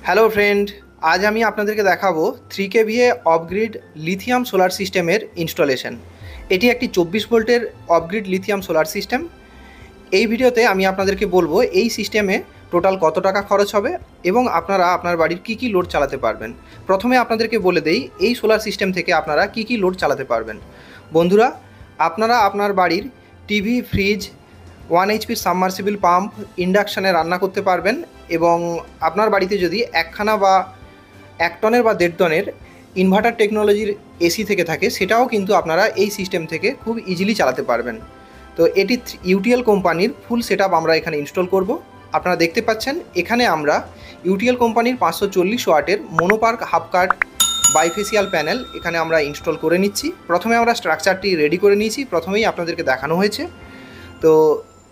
Hello friend, আজ আমি আপনাদেরকে দেখাবো 3 kVA অফগ্রিড লিথিয়াম সোলার সিস্টেমের ইনস্টলেশন। এটি একটি 24 ভোল্টের অফগ্রিড লিথিয়াম সোলার সিস্টেম। এই ভিডিওতে আমি আপনাদেরকে বলবো এই সিস্টেমে টোটাল কত টাকা খরচ হবে এবং আপনারা আপনার বাড়ির কী কী লোড চালাতে পারবেন। প্রথমে আপনাদেরকে বলে দেই এই সোলার সিস্টেম থেকে আপনারা কী কী লোড চালাতে পারবেন। বন্ধুরা, আপনারা আপনার বাড়ির TV, fridge, 1 HP submersible pump, ইন্ডাকশানে রান্না করতে পারবেন এবং আপনার বাড়িতে যদি একখানা বা 1 টনের বা 1.5 টনের ইনভার্টার টেকনোলজির এসি থেকে থাকে সেটাও কিন্তু আপনারা এই সিস্টেম থেকে খুব ইজিলি চালাতে পারবেন। তো এটি ইউটিএল কোম্পানির ফুল সেটআপ আমরা এখানে ইনস্টল করব। আপনারা দেখতে পাচ্ছেন এখানে আমরা ইউটিএল কোম্পানির 540 ওয়াটের মোনোপার্ক হাফ কাট বাইফেসিয়াল প্যানেল এখানে আমরা ইনস্টল করে নিচ্ছি। প্রথমে আমরা স্ট্রাকচারটি রেডি করে নিয়েছি, প্রথমেই আপনাদেরকে দেখানো হয়েছে। তো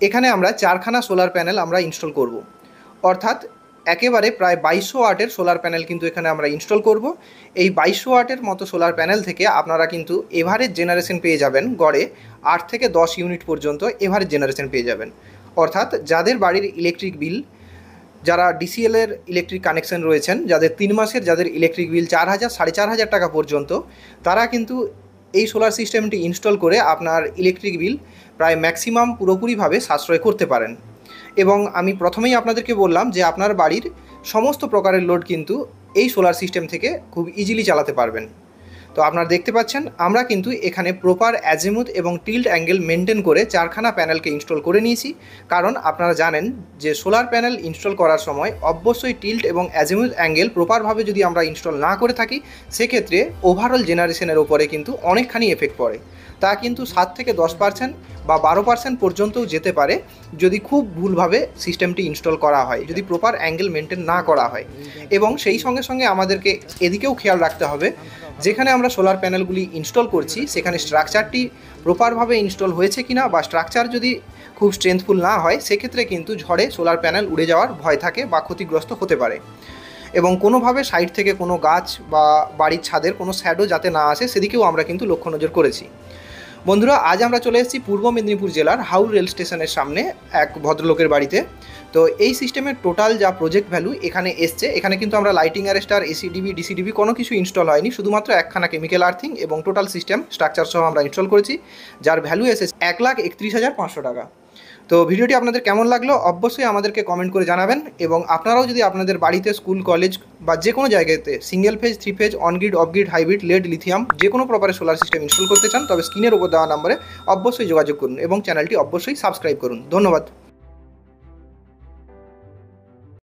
এখানে আমরা 4খানা সোলার প্যানেল আমরা ইনস্টল করব, অর্থাৎ একেবারে প্রায় 2200 ওয়াটের সোলার প্যানেল কিন্তু এখানে আমরা ইনস্টল করব। এই 2200 ওয়াটের মতো সোলার প্যানেল থেকে আপনারা কিন্তু এভারেজ জেনারেশন পেয়ে যাবেন, গড়ে 8 থেকে 10 ইউনিট পর্যন্ত এভারেজ জেনারেশন পেয়ে যাবেন। অর্থাৎ যাদের বাড়ির ইলেকট্রিক বিল, যারা ডিসিএলের ইলেকট্রিক কানেকশন রয়েছেন, যাদের 3 মাসের যাদের ইলেকট্রিক বিল 4000 4500 টাকা পর্যন্ত, তারা কিন্তু এই সোলার সিস্টেমটি ইনস্টল করে আপনার ইলেকট্রিক বিল প্রায় ম্যাক্সিমাম পুরোপুরিভাবে সাশ্রয় করতে পারেন। এবং আমি প্রথমেই আপনাদেরকে বললাম যে আপনার বাড়ির সমস্ত প্রকারের লোড কিন্তু এই সোলার সিস্টেম থেকে খুব ইজিলি চালাতে পারবেন। তো আপনারা দেখতে পাচ্ছেন আমরা কিন্তু এখানে প্রপার অ্যাজিমুথ এবং টিল্ট অ্যাঙ্গেল মেনটেন করে 4খানা প্যানেলকে ইনস্টল করে নিয়েছি। কারণ আপনারা জানেন যে সোলার প্যানেল ইনস্টল করার সময় অবশ্যই টিল্ট এবং অ্যাজিমুথ অ্যাঙ্গেল প্রপারভাবে যদি আমরা ইনস্টল না করে থাকি সেক্ষেত্রে ওভারঅল জেনারেশনের ওপরে কিন্তু অনেকখানি এফেক্ট পড়ে। তা কিন্তু 7 থেকে 10% বা 12% পর্যন্তও যেতে পারে যদি খুব ভুলভাবে সিস্টেমটি ইনস্টল করা হয়, যদি প্রপার অ্যাঙ্গেল মেনটেন না করা হয়। এবং সেই সঙ্গে সঙ্গে আমাদেরকে এদিকেও খেয়াল রাখতে হবে, যেখানে আমরা সোলার প্যানেলগুলি ইনস্টল করছি সেখানে স্ট্রাকচারটি প্রপারভাবে ইনস্টল হয়েছে কিনা, বা স্ট্রাকচার যদি খুব স্ট্রেংথফুল না হয় সেক্ষেত্রে কিন্তু ঝড়ে সোলার প্যানেল উড়ে যাওয়ার ভয় থাকে বা ক্ষতিগ্রস্ত হতে পারে। এবং কোনোভাবে সাইড থেকে কোনো গাছ বা বাড়ির ছাদের কোনো শ্যাডো যাতে না আসে সেদিকেও আমরা কিন্তু লক্ষ্য নজর করেছি। বন্ধুরা, আজ আমরা চলে এসেছি পূর্ব মেদিনীপুর জেলার হাওড় রেল স্টেশনের সামনে এক ভদ্রলোকের বাড়িতে। তো এই সিস্টেমের টোটাল যা প্রজেক্ট ভ্যালু এখানে এসছে, এখানে কিন্তু আমরা লাইটিং অ্যারেস্টার, এসিডিবি, ডিসিডিবি কোনো কিছু ইনস্টল হয়নি, শুধুমাত্র একখানা কেমিক্যাল আর্থিং এবং টোটাল সিস্টেম স্ট্রাকচার সহ আমরা ইনস্টল করেছি, যার ভ্যালু এসেছে 1,31,500 টাকা। তো ভিডিওটি আপনাদের কেমন লাগলো অবশ্যই আমাদেরকে কমেন্ট করে জানাবেন। এবং আপনারাও যদি আপনাদের বাড়িতে, স্কুল, কলেজ বা যে কোনো জায়গাতে single phase, 3 phase, on grid, off grid, hybrid, lead, lithium যে কোনো প্রকারের সোলার সিস্টেম ইনস্টল করতে চান তবে স্ক্রিনের উপর দেওয়া নম্বরে অবশ্যই যোগাযোগ করুন এবং চ্যানেলটি অবশ্যই সাবস্ক্রাইব করুন। ধন্যবাদ।